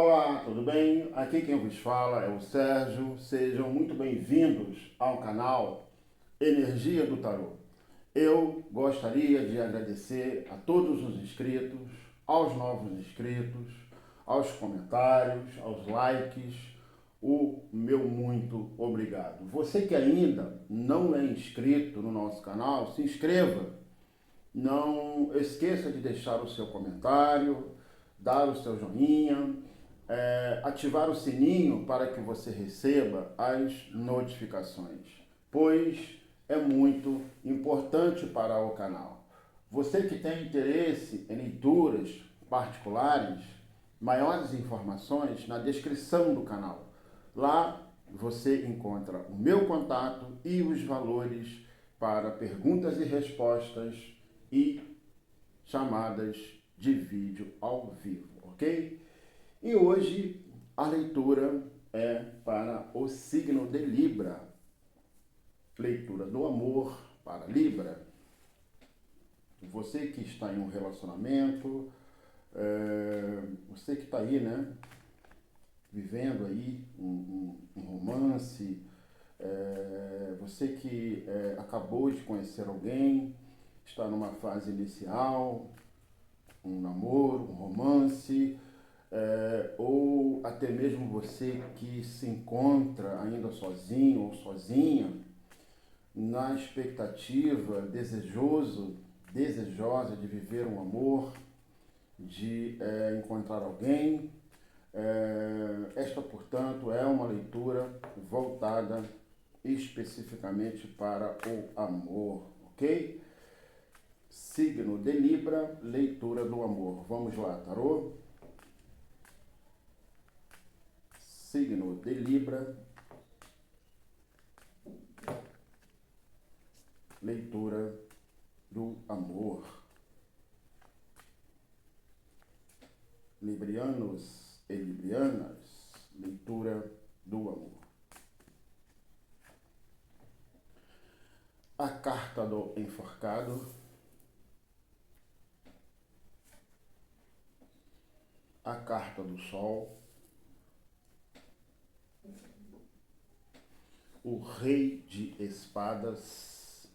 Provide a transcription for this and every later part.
Olá, tudo bem? Aqui quem vos fala é o Sérgio. Sejam muito bem-vindos ao canal Energia do Tarô. Eu gostaria de agradecer a todos os inscritos, aos novos inscritos, aos comentários, aos likes. O meu muito obrigado. Você que ainda não é inscrito no nosso canal, se inscreva. Não esqueça de deixar o seu comentário, dar o seu joinha, ativar o sininho para que você receba as notificações, pois é muito importante para o canal. Você que tem interesse em leituras particulares, maiores informações na descrição do canal. Lá você encontra o meu contato e os valores para perguntas e respostas e chamadas de vídeo ao vivo, ok? E hoje a leitura é para o signo de Libra. Leitura do amor para Libra. Você que está em um relacionamento, você que está aí, né? Vivendo aí um romance, você que acabou de conhecer alguém, está numa fase inicial, um namoro, um romance, ou até mesmo você que se encontra ainda sozinho ou sozinha, na expectativa, desejosa de viver um amor, de encontrar alguém. Esta, portanto, é uma leitura voltada especificamente para o amor, ok? Signo de Libra, leitura do amor. Vamos lá, tarô? Signo de Libra, leitura do amor. Librianos e librianas, leitura do amor. A carta do enforcado, a carta do sol, o rei de espadas,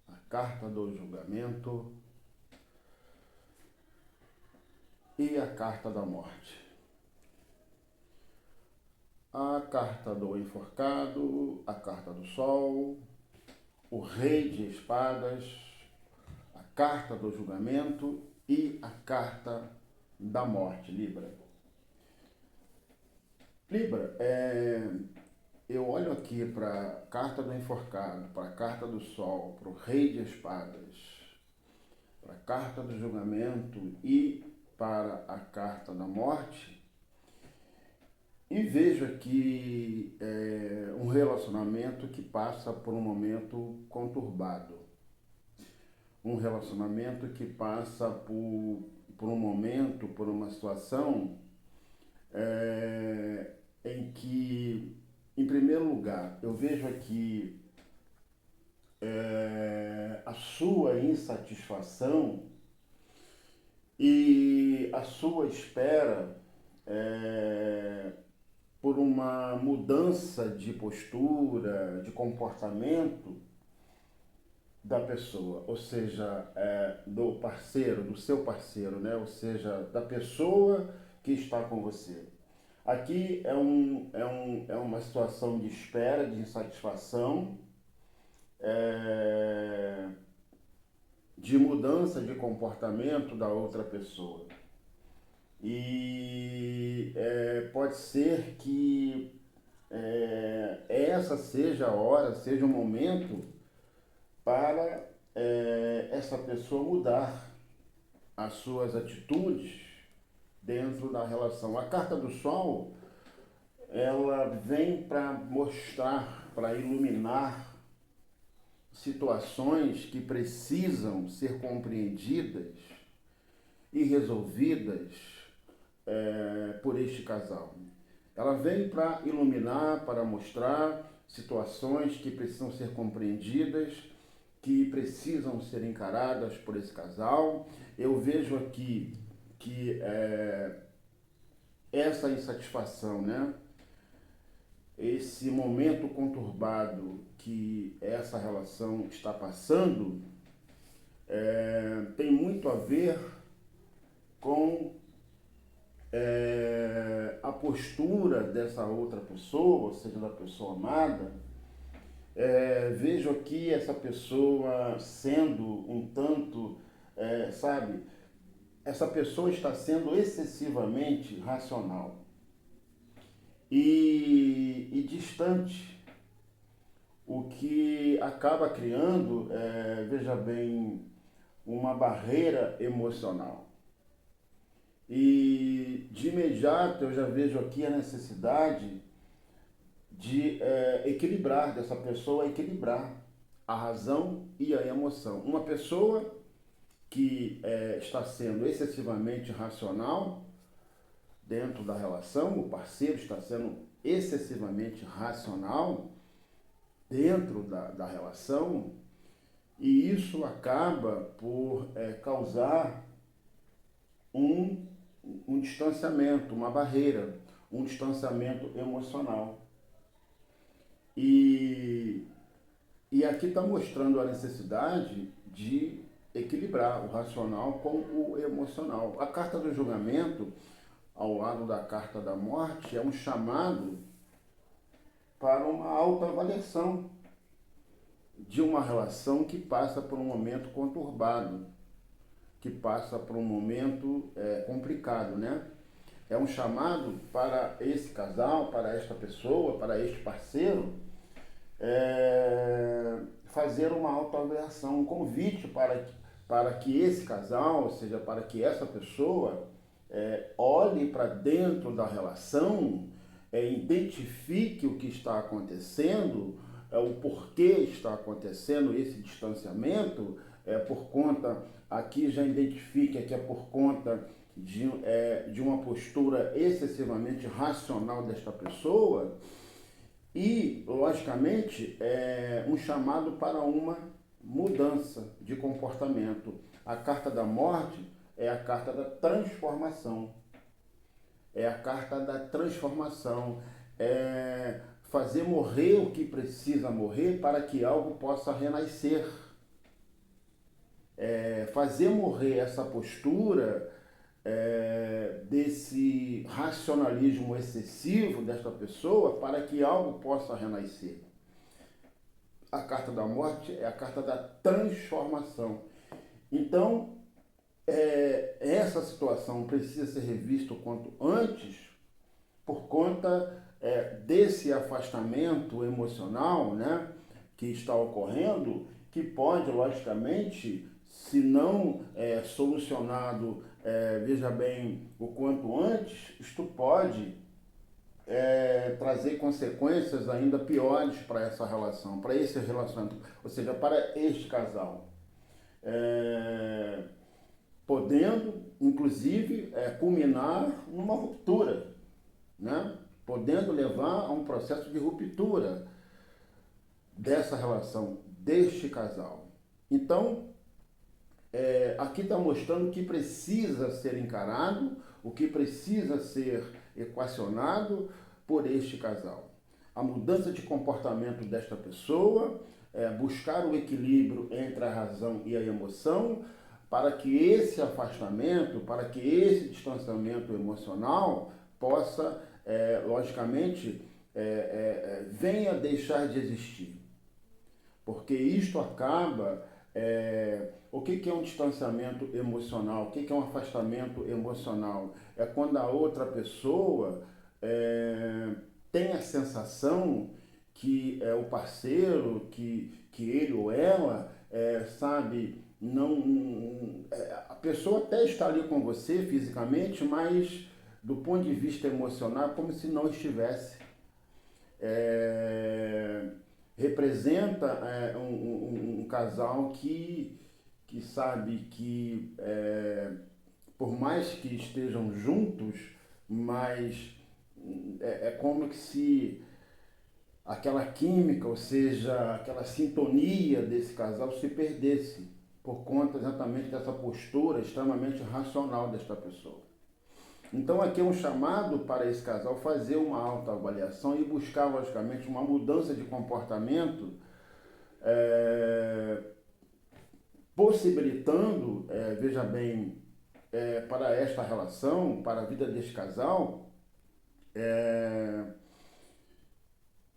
a carta do julgamento e a carta da morte. A carta do enforcado, a carta do sol, o rei de espadas, a carta do julgamento e a carta da morte, Libra. Libra, eu olho aqui para a carta do enforcado, para a carta do sol, para o rei de espadas, para a carta do julgamento e para a carta da morte, e vejo aqui um relacionamento que passa por um momento conturbado. Um relacionamento que passa por um momento, por uma situação em que, em primeiro lugar, eu vejo aqui a sua insatisfação e a sua espera por uma mudança de postura, de comportamento da pessoa, ou seja, do parceiro, do seu parceiro, né? Ou seja, da pessoa que está com você. Aqui é uma situação de espera, de insatisfação, de mudança de comportamento da outra pessoa. E pode ser que essa seja a hora, seja o momento para essa pessoa mudar as suas atitudes dentro da relação. A carta do sol, ela vem para mostrar, para iluminar situações que precisam ser compreendidas e resolvidas por este casal. Ela vem para iluminar, para mostrar situações que precisam ser compreendidas que precisam ser encaradas por esse casal. Eu vejo aqui que essa insatisfação, né? Esse momento conturbado que essa relação está passando tem muito a ver com a postura dessa outra pessoa, ou seja, da pessoa amada. Vejo aqui essa pessoa sendo um tanto, sabe, essa pessoa está sendo excessivamente racional e distante, o que acaba criando, veja bem, uma barreira emocional. E de imediato eu já vejo aqui a necessidade de equilibrar, dessa pessoa equilibrar a razão e a emoção. Uma pessoa que está sendo excessivamente racional dentro da relação, o parceiro está sendo excessivamente racional dentro da relação, e isso acaba por causar um distanciamento, uma barreira, um distanciamento emocional. E aqui está mostrando a necessidade de equilibrar o racional com o emocional. A carta do julgamento, ao lado da carta da morte, é um chamado para uma autoavaliação de uma relação que passa por um momento conturbado, que passa por um momento complicado, né? É um chamado para esse casal, para esta pessoa, para este parceiro, fazer uma autoavaliação, um convite para que esse casal, ou seja, para que essa pessoa olhe para dentro da relação, identifique o que está acontecendo, o porquê está acontecendo esse distanciamento, por conta, aqui já identifica que é por conta de uma postura excessivamente racional desta pessoa e, logicamente, um chamado para uma mudança de comportamento. A carta da morte é a carta da transformação. É a carta da transformação. É fazer morrer o que precisa morrer para que algo possa renascer. Fazer morrer essa postura desse racionalismo excessivo desta pessoa para que algo possa renascer. A carta da morte é a carta da transformação. Então, essa situação precisa ser revista o quanto antes por conta desse afastamento emocional, né, que está ocorrendo, que pode, logicamente, se não solucionado, veja bem, o quanto antes, isto pode trazer consequências ainda piores para essa relação, para esse relacionamento, ou seja, para este casal. Podendo, inclusive, culminar numa ruptura, né? Podendo levar a um processo de ruptura dessa relação, deste casal. Então, aqui está mostrando o que precisa ser encarado, o que precisa ser equacionado por este casal. A mudança de comportamento desta pessoa, buscar o equilíbrio entre a razão e a emoção, para que esse afastamento, para que esse distanciamento emocional possa, logicamente, venha deixar de existir. Porque isto acaba... o que é um distanciamento emocional? O que é um afastamento emocional? É quando a outra pessoa tem a sensação que o parceiro, que ele ou ela, sabe, não, a pessoa até está ali com você fisicamente, mas do ponto de vista emocional, como se não estivesse. Representa um casal que sabe que, por mais que estejam juntos, mas é como que se aquela química, ou seja, aquela sintonia desse casal se perdesse por conta exatamente dessa postura extremamente racional desta pessoa. Então aqui é um chamado para esse casal fazer uma autoavaliação e buscar, logicamente, uma mudança de comportamento, possibilitando, veja bem, para esta relação, para a vida deste casal,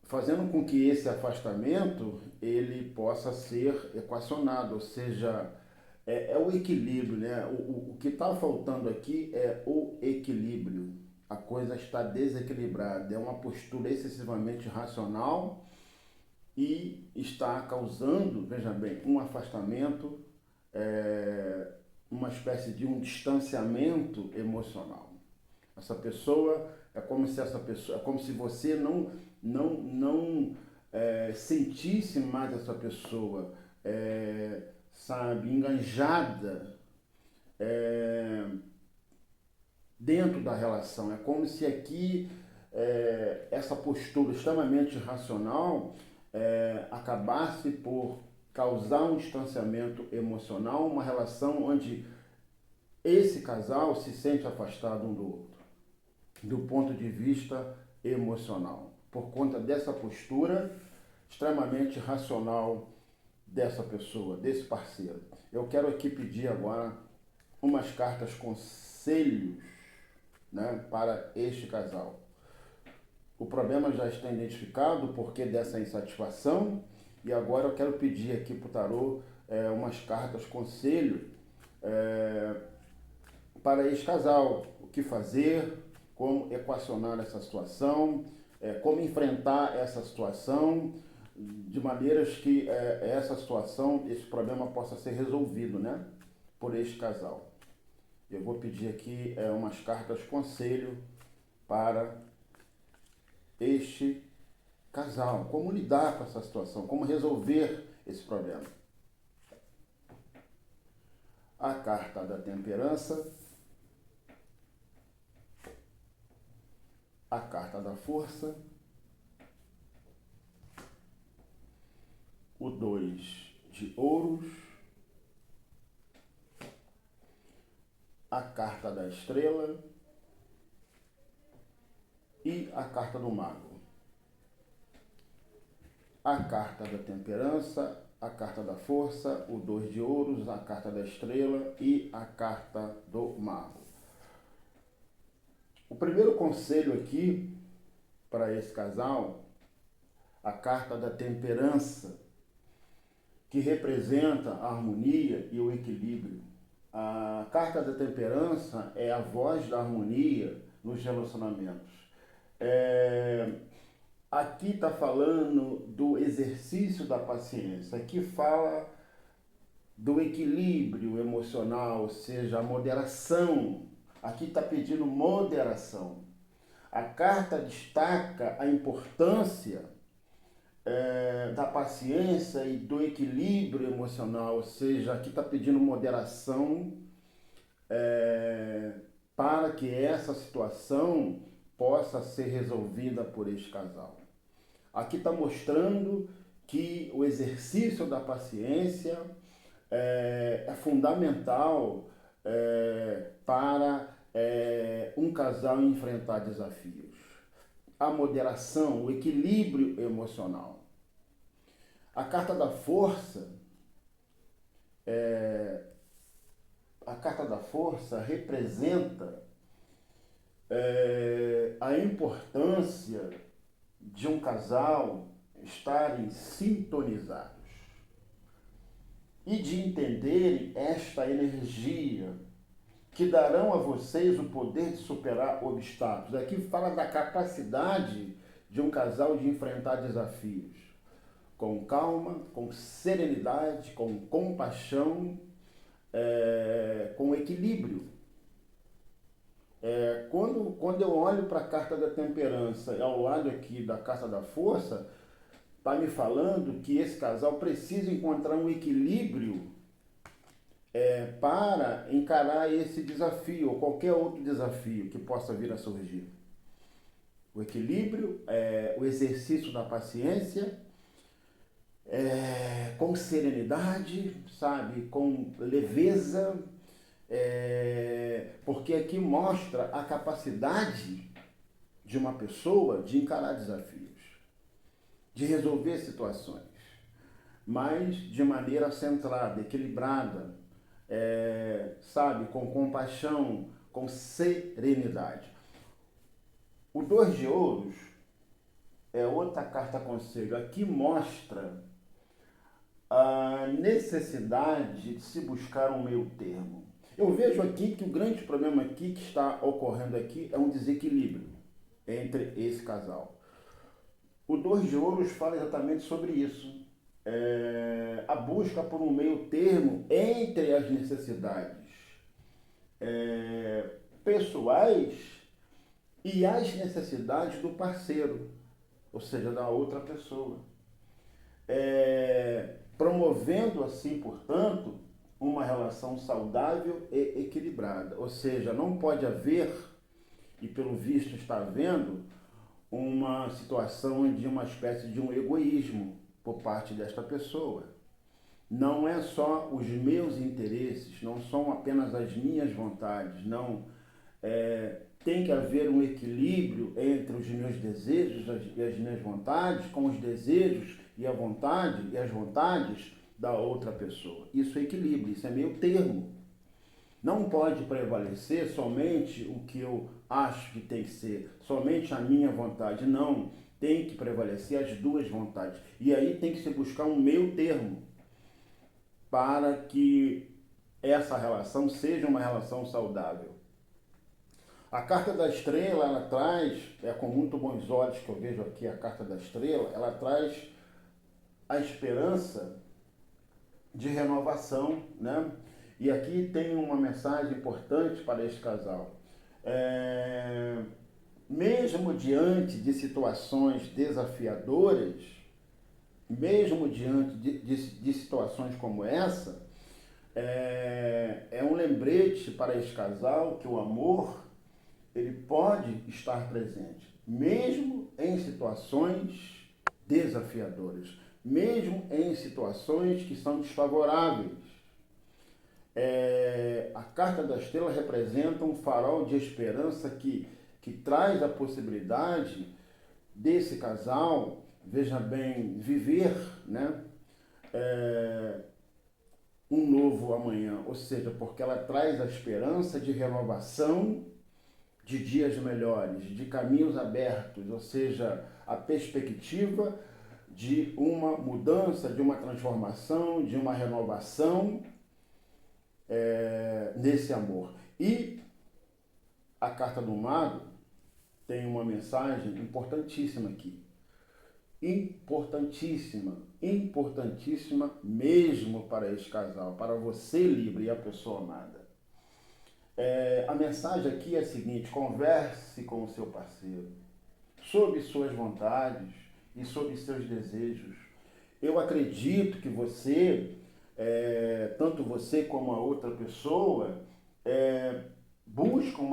fazendo com que esse afastamento ele possa ser equacionado, ou seja, é o equilíbrio, né? O que está faltando aqui é o equilíbrio. A coisa está desequilibrada, é uma postura excessivamente racional e está causando, veja bem, um afastamento, uma espécie de um distanciamento emocional. Essa pessoa é como se você não sentisse mais essa pessoa, sabe, enganjada dentro da relação. É como se aqui essa postura extremamente racional acabasse por causar um distanciamento emocional, uma relação onde esse casal se sente afastado um do outro, do ponto de vista emocional, por conta dessa postura extremamente racional dessa pessoa, desse parceiro. Eu quero aqui pedir agora umas cartas conselhos, né, para este casal. O problema já está identificado, o porquê dessa insatisfação, e agora eu quero pedir aqui para o tarô umas cartas conselho para este casal, o que fazer, como equacionar essa situação, como enfrentar essa situação, de maneiras que essa situação, esse problema possa ser resolvido, né, por este casal. Eu vou pedir aqui umas cartas conselho para este casal, como lidar com essa situação, como resolver esse problema. A carta da temperança, a carta da força, o 2 de ouros, a carta da estrela e a carta do mago. A carta da temperança, a carta da força, o 2 de ouros, a carta da estrela e a carta do mago. O primeiro conselho aqui para esse casal, a carta da temperança, que representa a harmonia e o equilíbrio. A carta da temperança é a voz da harmonia nos relacionamentos. Aqui está falando do exercício da paciência. Aqui fala do equilíbrio emocional, ou seja, a moderação. Aqui está pedindo moderação. A carta destaca a importância da paciência e do equilíbrio emocional, ou seja, aqui está pedindo moderação para que essa situação possa ser resolvida por este casal. Aqui está mostrando que o exercício da paciência é fundamental para um casal enfrentar desafios. A moderação, o equilíbrio emocional. A carta da força, representa a importância de um casal estarem sintonizados e de entenderem esta energia que darão a vocês o poder de superar obstáculos. Aqui fala da capacidade de um casal de enfrentar desafios com calma, com serenidade, com compaixão, com equilíbrio. Quando eu olho para a carta da temperança ao lado aqui da carta da força, está me falando que esse casal precisa encontrar um equilíbrio para encarar esse desafio ou qualquer outro desafio que possa vir a surgir. O equilíbrio, o exercício da paciência, com serenidade, sabe, com leveza, porque aqui mostra a capacidade de uma pessoa de encarar desafios, de resolver situações, mas de maneira centrada, equilibrada, sabe, com compaixão, com serenidade. O 2 de ouros é outra carta conselho. Aqui mostra a necessidade de se buscar um meio termo. Eu vejo aqui que o grande problema aqui que está ocorrendo aqui é um desequilíbrio entre esse casal. O 2 de ouros fala exatamente sobre isso. A busca por um meio termo entre as necessidades pessoais e as necessidades do parceiro, ou seja, da outra pessoa. Promovendo assim, portanto, uma relação saudável e equilibrada. Ou seja, não pode haver, e pelo visto está havendo, uma situação de uma espécie de um egoísmo por parte desta pessoa. Não é só os meus interesses, não são apenas as minhas vontades, não. Tem que haver um equilíbrio entre os meus desejos e as minhas vontades, com os desejos e a vontade e as vontades da outra pessoa. Isso é equilíbrio, isso é meio termo. Não pode prevalecer somente o que eu acho que tem que ser, somente a minha vontade. Não, tem que prevalecer as duas vontades. E aí tem que se buscar um meio termo para que essa relação seja uma relação saudável. A carta da estrela, ela traz, com muito bons olhos que eu vejo aqui a carta da estrela, ela traz a esperança de renovação, né? E aqui tem uma mensagem importante para este casal. Mesmo diante de situações desafiadoras, mesmo diante de situações como essa, é um lembrete para este casal que o amor ele pode estar presente, mesmo em situações desafiadoras, mesmo em situações que são desfavoráveis. A carta da estrela representa um farol de esperança que traz a possibilidade desse casal, veja bem, viver, né, um novo amanhã, ou seja, porque ela traz a esperança de renovação, de dias melhores, de caminhos abertos, ou seja, a perspectiva de uma mudança, de uma transformação, de uma renovação nesse amor. E a carta do mago tem uma mensagem importantíssima aqui. Importantíssima, importantíssima mesmo para este casal, para você, Libra, e a pessoa amada. A mensagem aqui é a seguinte: converse com o seu parceiro sobre suas vontades e sobre seus desejos. Eu acredito que você, tanto você como a outra pessoa, busca um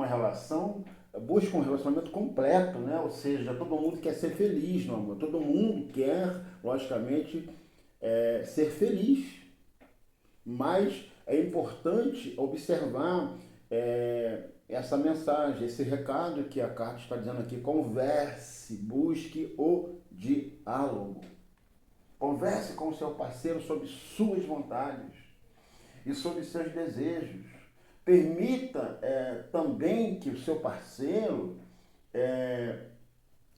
relacionamento completo, né? Ou seja, todo mundo quer ser feliz no amor, todo mundo quer, logicamente, ser feliz, mas é importante observar essa mensagem, esse recado que a carta está dizendo aqui: converse, busque o diálogo. Converse com o seu parceiro sobre suas vontades e sobre seus desejos. Permita também que o seu parceiro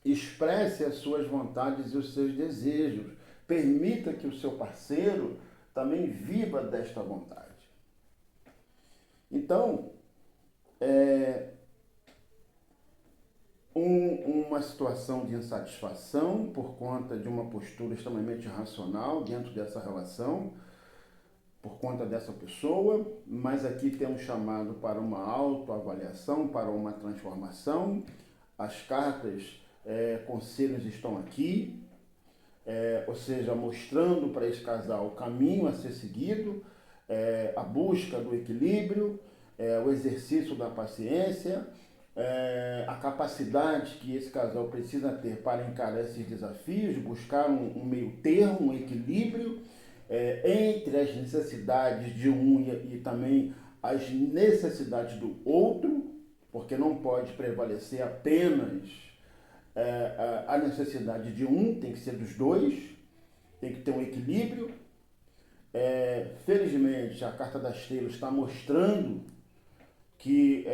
expresse as suas vontades e os seus desejos. Permita que o seu parceiro também viva desta vontade. Então, uma situação de insatisfação por conta de uma postura extremamente irracional dentro dessa relação, por conta dessa pessoa, mas aqui temos chamado para uma autoavaliação, para uma transformação. As cartas, conselhos estão aqui, ou seja, mostrando para esse casal o caminho a ser seguido, a busca do equilíbrio, o exercício da paciência, a capacidade que esse casal precisa ter para encarar esses desafios, buscar um meio termo, um equilíbrio entre as necessidades de um e também as necessidades do outro, porque não pode prevalecer apenas a necessidade de um, tem que ser dos dois, tem que ter um equilíbrio. Felizmente, a Carta das Estrelas está mostrando que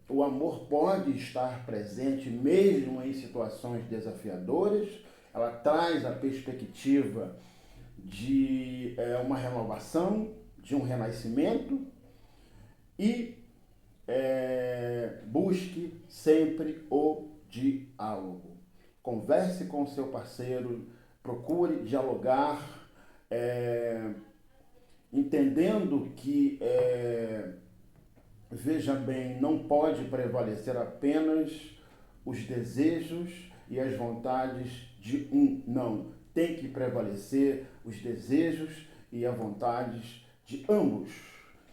o amor pode estar presente mesmo em situações desafiadoras. Ela traz a perspectiva de uma renovação, de um renascimento, e busque sempre o diálogo. Converse com o seu parceiro, procure dialogar, entendendo que, veja bem, não pode prevalecer apenas os desejos e as vontades de um, não. Tem que prevalecer os desejos e as vontades de ambos.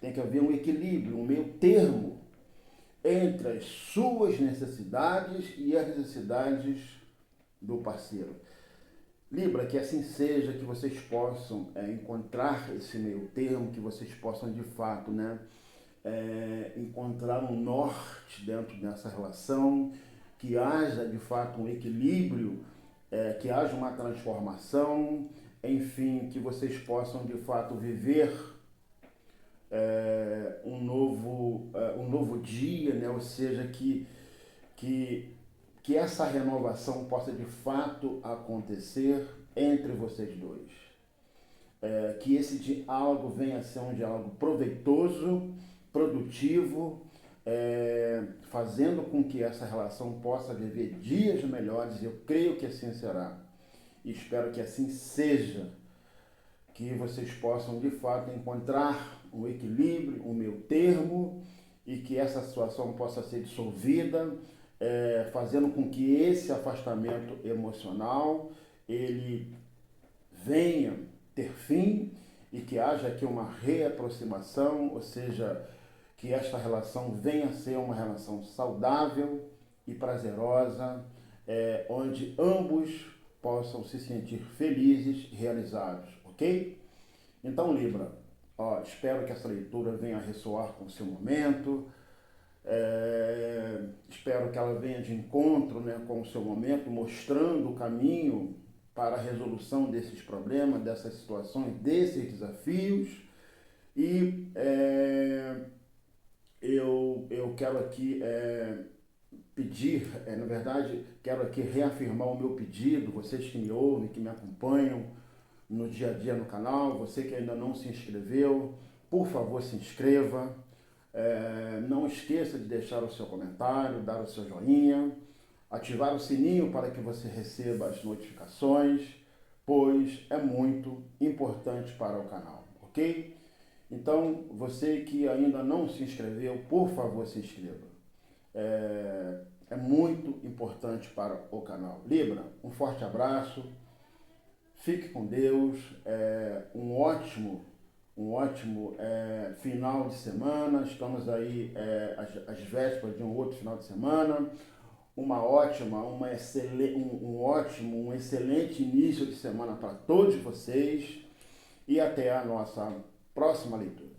Tem que haver um equilíbrio, um meio termo entre as suas necessidades e as necessidades do parceiro. Libra, que assim seja, que vocês possam encontrar esse meio termo, que vocês possam de fato, encontrar um norte dentro dessa relação, que haja de fato um equilíbrio, que haja uma transformação, enfim, que vocês possam de fato viver um novo dia, ou seja, que essa renovação possa de fato acontecer entre vocês dois. Que esse diálogo venha a ser um diálogo proveitoso, produtivo, fazendo com que essa relação possa viver dias melhores. Eu creio que assim será. E espero que assim seja. Que vocês possam de fato encontrar um equilíbrio, um meio termo, e que essa situação possa ser dissolvida, fazendo com que esse afastamento emocional ele venha ter fim e que haja aqui uma reaproximação, ou seja, que esta relação venha a ser uma relação saudável e prazerosa, onde ambos possam se sentir felizes e realizados, ok? Então, Libra, espero que essa leitura venha a ressoar com o seu momento, espero que ela venha de encontro com o seu momento, mostrando o caminho para a resolução desses problemas, dessas situações, desses desafios. E eu quero aqui pedir, na verdade, quero aqui reafirmar o meu pedido, vocês que me ouvem, que me acompanham no dia a dia no canal, você que ainda não se inscreveu, por favor se inscreva, não esqueça de deixar o seu comentário, dar o seu joinha, ativar o sininho para que você receba as notificações, pois é muito importante para o canal, ok? Então, você que ainda não se inscreveu, por favor se inscreva. É muito importante para o canal. Libra, um forte abraço, fique com Deus, um ótimo final de semana, estamos aí às vésperas de um outro final de semana, um excelente início de semana para todos vocês e até a nossa próxima leitura.